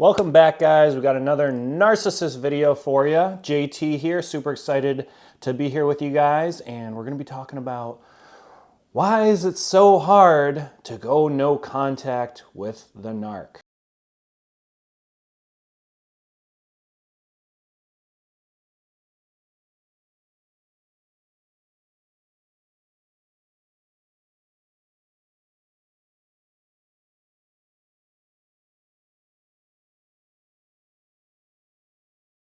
Welcome back, guys. We got another narcissist video for you. JT here, super excited to be here with you guys, and we're going to be talking about why is it so hard to go no contact with the narc.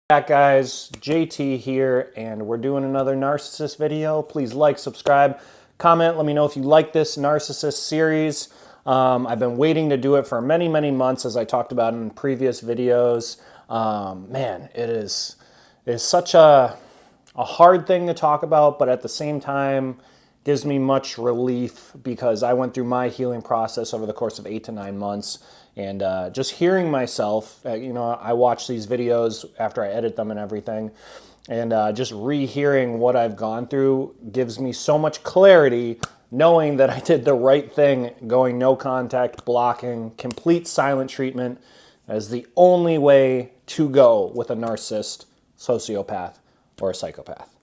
Back, guys, JT here, and we're doing another narcissist video. Please like, subscribe, comment, let me know if you like this narcissist series. I've been waiting to do it for many months, as I talked about in previous videos. Man, it is such a hard thing to talk about, but at the same time gives me much relief because I went through my healing process over the course of 8 to 9 months. And just hearing myself, I watch these videos after I edit them and everything, and just rehearing what I've gone through gives me so much clarity, knowing that I did the right thing, going no contact, blocking, complete silent treatment as the only way to go with a narcissist, sociopath, or a psychopath.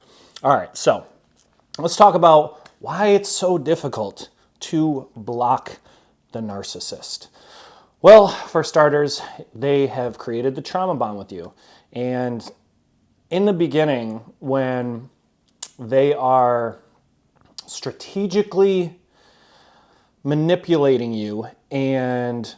All right, so let's talk about why it's so difficult to block the narcissist. Well, for starters, they have created the trauma bond with you. And in the beginning, when they are strategically manipulating you and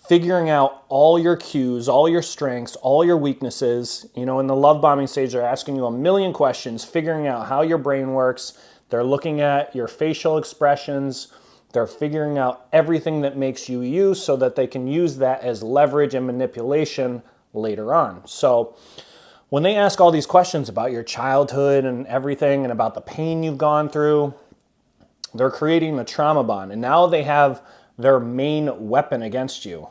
figuring out all your cues, all your strengths, all your weaknesses, in the love bombing stage, they're asking you a million questions, figuring out how your brain works. They're looking at your facial expressions. They're figuring out everything that makes you you so that they can use that as leverage and manipulation later on. So when they ask all these questions about your childhood and everything and about the pain you've gone through, they're creating the trauma bond. And now they have their main weapon against you.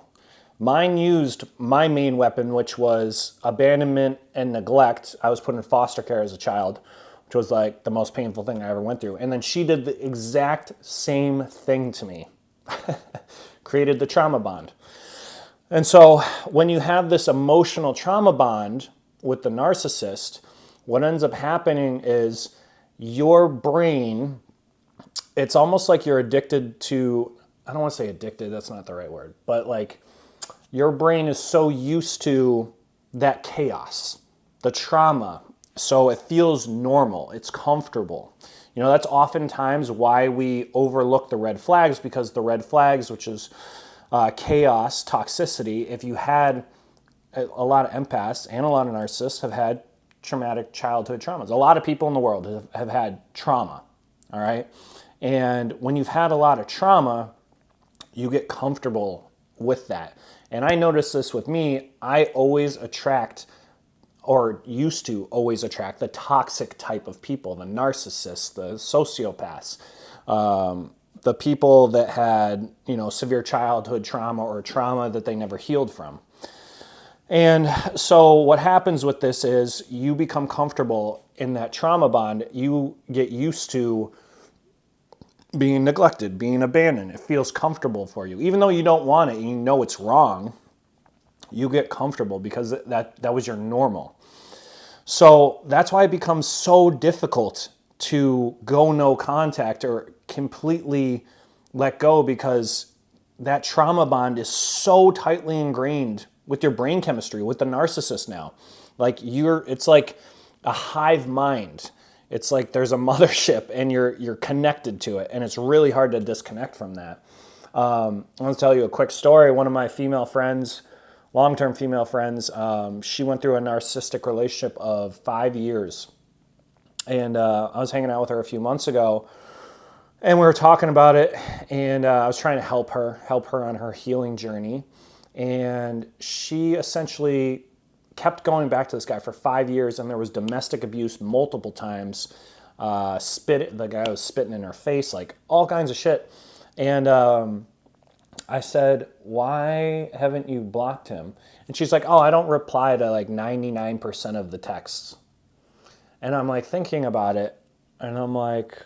Mine used my main weapon, which was abandonment and neglect. I was put in foster care as a child, which was like the most painful thing I ever went through. And then she did the exact same thing to me, created the trauma bond. And so when you have this emotional trauma bond with the narcissist, what ends up happening is your brain, it's almost like you're addicted to, I don't want to say addicted, that's not the right word, but like your brain is so used to that chaos, the trauma, so it feels normal, it's comfortable. That's oftentimes why we overlook the red flags, because the red flags, which is chaos, toxicity, if you had a lot of empaths and a lot of narcissists have had traumatic childhood traumas. A lot of people in the world have had trauma, all right? And when you've had a lot of trauma, you get comfortable with that. And I noticed this with me, I always attract, or used to always attract, the toxic type of people, the narcissists, the sociopaths, the people that had, severe childhood trauma or trauma that they never healed from. And so what happens with this is you become comfortable in that trauma bond. You get used to being neglected, being abandoned. It feels comfortable for you. Even though you don't want it, you know it's wrong, you get comfortable because that was your normal. So that's why it becomes so difficult to go no contact or completely let go, because that trauma bond is so tightly ingrained with your brain chemistry, with the narcissist now. It's like a hive mind. It's like there's a mothership and you're connected to it, and it's really hard to disconnect from that. I want to tell you a quick story. One of my female friends, long-term female friends, she went through a narcissistic relationship of 5 years. And I was hanging out with her a few months ago, and we were talking about it, and I was trying to help her on her healing journey. And she essentially kept going back to this guy for 5 years, and there was domestic abuse multiple times. The guy was spitting in her face, like all kinds of shit. And I said, why haven't you blocked him? And she's like, oh, I don't reply to like 99% of the texts. And I'm like thinking about it, and I'm like,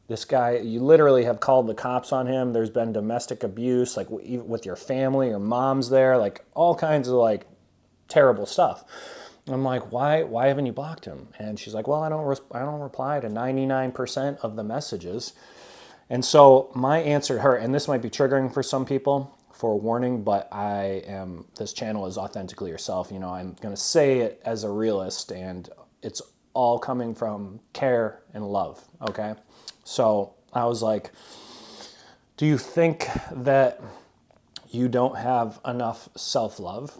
This guy, you literally have called the cops on him. There's been domestic abuse, like with your family, your mom's there, like all kinds of like terrible stuff. I'm like, why haven't you blocked him? And she's like, well, I don't reply to 99% of the messages. And so my answer to her, and this might be triggering for some people, for a warning, but this channel is authentically yourself. You know, I'm going to say it as a realist, and it's all coming from care and love, okay? So I was like, do you think that you don't have enough self-love?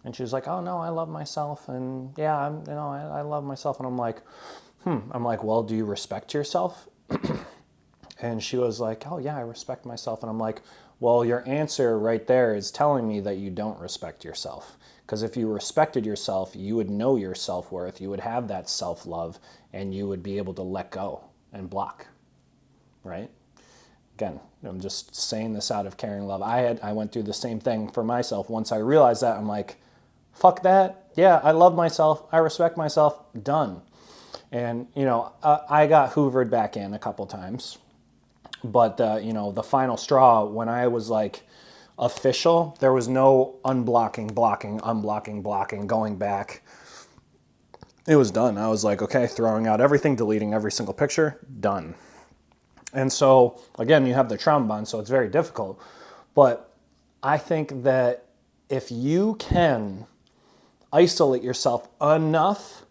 And she was like, oh no, I love myself. And yeah, I love myself. And I'm like, well, do you respect yourself? And she was like, oh yeah, I respect myself. And I'm like, well, your answer right there is telling me that you don't respect yourself. Because if you respected yourself, you would know your self-worth, you would have that self-love, and you would be able to let go and block, right? Again, I'm just saying this out of caring love. I went through the same thing for myself. Once I realized that, I'm like, fuck that. Yeah, I love myself. I respect myself. Done. And, you know, I got hoovered back in a couple times. But, you know, the final straw, when I was like official, there was no unblocking, blocking, unblocking, blocking, going back. It was done. I was like, okay, throwing out everything, deleting every single picture, done. And so, again, you have the trauma bond, so it's very difficult. But I think that if you can isolate yourself enough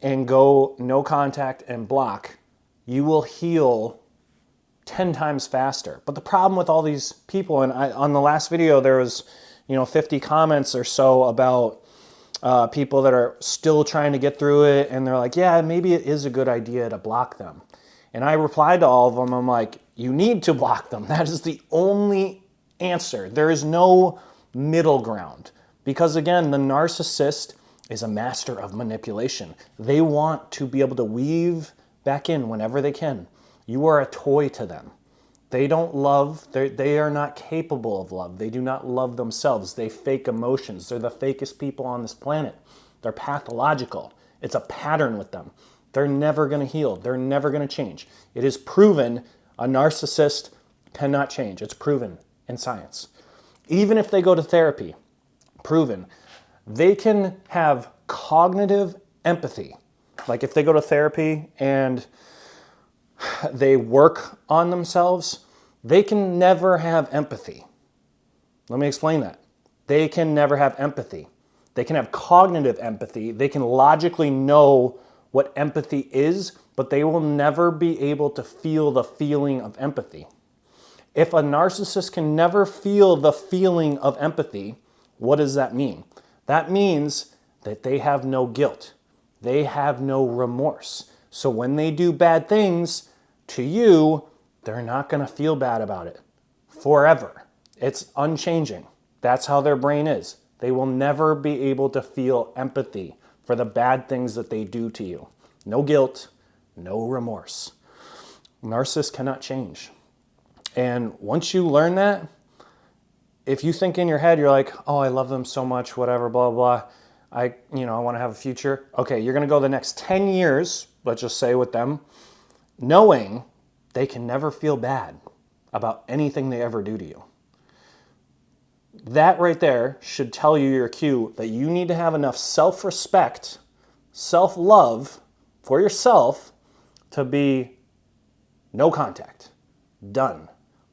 and go no contact and block, you will heal 10 times faster. But the problem with all these people, and on the last video, there was, 50 comments or so about people that are still trying to get through it. And they're like, yeah, maybe it is a good idea to block them. And I replied to all of them. I'm like, you need to block them. That is the only answer. There is no middle ground. Because again, the narcissist is a master of manipulation. They want to be able to weave back in whenever they can. You are a toy to them. They don't love, they are not capable of love. They do not love themselves. They fake emotions. They're the fakest people on this planet. They're pathological. It's a pattern with them. They're never going to heal. They're never going to change. It is proven a narcissist cannot change. It's proven in science. Even if they go to therapy, proven, they can have cognitive empathy. Like if they go to therapy and they work on themselves, they can never have empathy. Let me explain that. They can never have empathy. They can have cognitive empathy. They can logically know what empathy is, but they will never be able to feel the feeling of empathy. If a narcissist can never feel the feeling of empathy, what does that mean? That means that they have no guilt. They have no remorse. So when they do bad things to you, they're not going to feel bad about it forever. It's unchanging. That's how their brain is. They will never be able to feel empathy for the bad things that they do to you. No guilt, no remorse. Narcissists cannot change. And once you learn that, if you think in your head, you're like, oh, I love them so much, whatever, blah, blah, I want to have a future. Okay, you're going to go the next 10 years, let's just say with them, knowing they can never feel bad about anything they ever do to you. That right there should tell you your cue that you need to have enough self-respect, self-love for yourself to be no contact, done,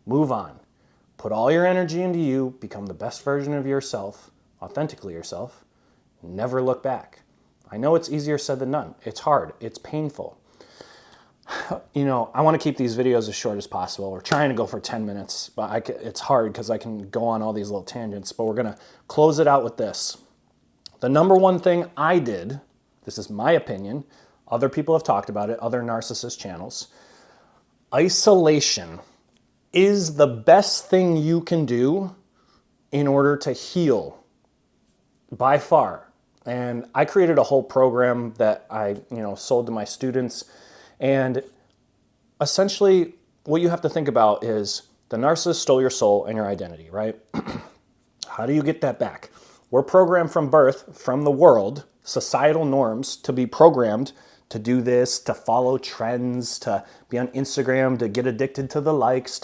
move on. Put all your energy into you, become the best version of yourself, authentically yourself, never look back. I know it's easier said than done. It's hard. It's painful. I want to keep these videos as short as possible. We're trying to go for 10 minutes, but it's hard because I can go on all these little tangents, but we're going to close it out with this. The number one thing I did, this is my opinion, other people have talked about it, other narcissist channels, isolation is the best thing you can do in order to heal by far. And I created a whole program that I, sold to my students. And essentially what you have to think about is the narcissist stole your soul and your identity, right? How do you get that back? We're programmed from birth, from the world, societal norms, to be programmed to do this, to follow trends, to be on Instagram, to get addicted to the likes,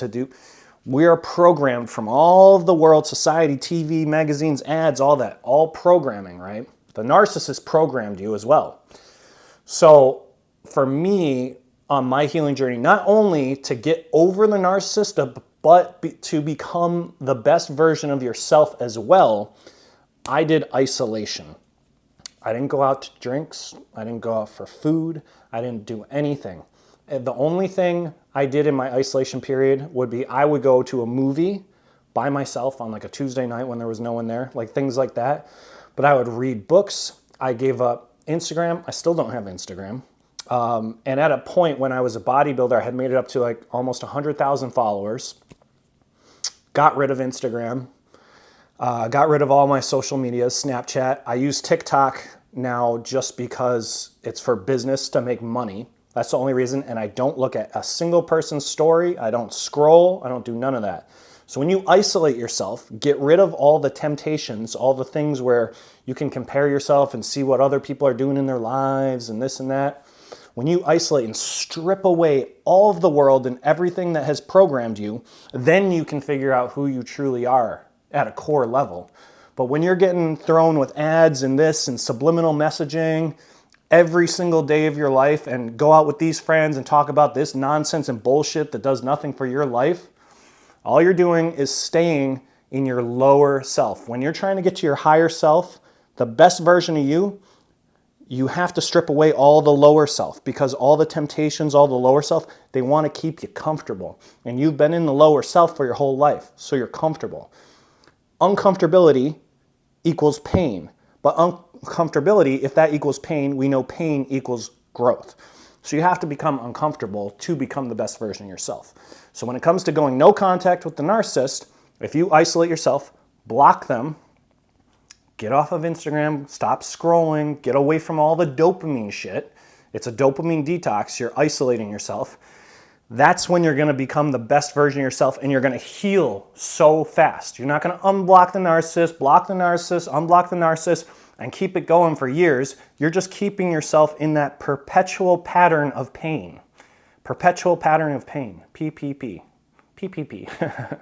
we are programmed from all of the world, society, TV, magazines, ads, all that, all programming, right? The narcissist programmed you as well. So for me, on my healing journey, not only to get over the narcissist, but to become the best version of yourself as well, I did isolation. I didn't go out to drinks. I didn't go out for food. I didn't do anything. The only thing I did in my isolation period would be I would go to a movie by myself on like a Tuesday night when there was no one there, like things like that. But I would read books. I gave up Instagram. I still don't have Instagram. And at a point when I was a bodybuilder, I had made it up to like almost 100,000 followers. Got rid of Instagram. Got rid of all my social media, Snapchat. I use TikTok now just because it's for business to make money. That's the only reason. And I don't look at a single person's story. I don't scroll. I don't do none of that. So when you isolate yourself, get rid of all the temptations, all the things where you can compare yourself and see what other people are doing in their lives and this and that. When you isolate and strip away all of the world and everything that has programmed you, then you can figure out who you truly are at a core level. But when you're getting thrown with ads and this and subliminal messaging every single day of your life and go out with these friends and talk about this nonsense and bullshit that does nothing for your life, all you're doing is staying in your lower self. When you're trying to get to your higher self, the best version of you, you have to strip away all the lower self, because all the temptations, all the lower self, they want to keep you comfortable. And you've been in the lower self for your whole life, so you're comfortable. Uncomfortability equals pain. But uncomfortability, if that equals pain, we know pain equals growth. So you have to become uncomfortable to become the best version of yourself. So when it comes to going no contact with the narcissist, if you isolate yourself, block them, get off of Instagram, stop scrolling, get away from all the dopamine shit. It's a dopamine detox. You're isolating yourself. That's when you're going to become the best version of yourself, and you're going to heal so fast. You're not going to unblock the narcissist, block the narcissist, unblock the narcissist, and keep it going for years. You're just keeping yourself in that perpetual pattern of pain. Perpetual pattern of pain. PPP. PPP.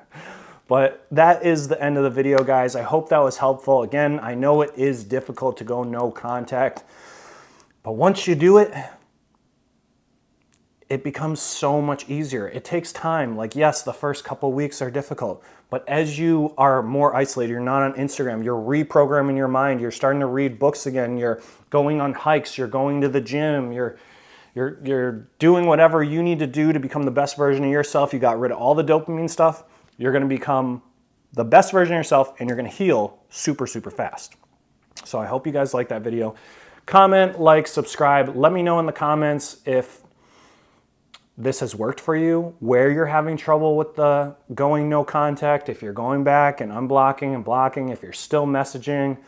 But that is the end of the video, guys. I hope that was helpful. Again, I know it is difficult to go no contact, but once you do it, it becomes so much easier. It takes time. Like, yes, the first couple weeks are difficult, but as you are more isolated, you're not on Instagram, you're reprogramming your mind, you're starting to read books again, you're going on hikes, you're going to the gym, you're doing whatever you need to do to become the best version of yourself. You got rid of all the dopamine stuff. You're going to become the best version of yourself, and you're going to heal super, super fast. So I hope you guys liked that video. Comment, like, subscribe. Let me know in the comments if this has worked for you, where you're having trouble with the going no contact, if you're going back and unblocking and blocking, if you're still messaging,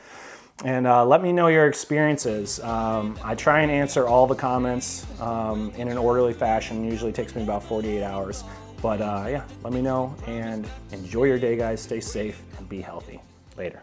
and let me know your experiences. I try and answer all the comments in an orderly fashion. It usually takes me about 48 hours. But yeah, let me know, and enjoy your day, guys. Stay safe and be healthy. Later.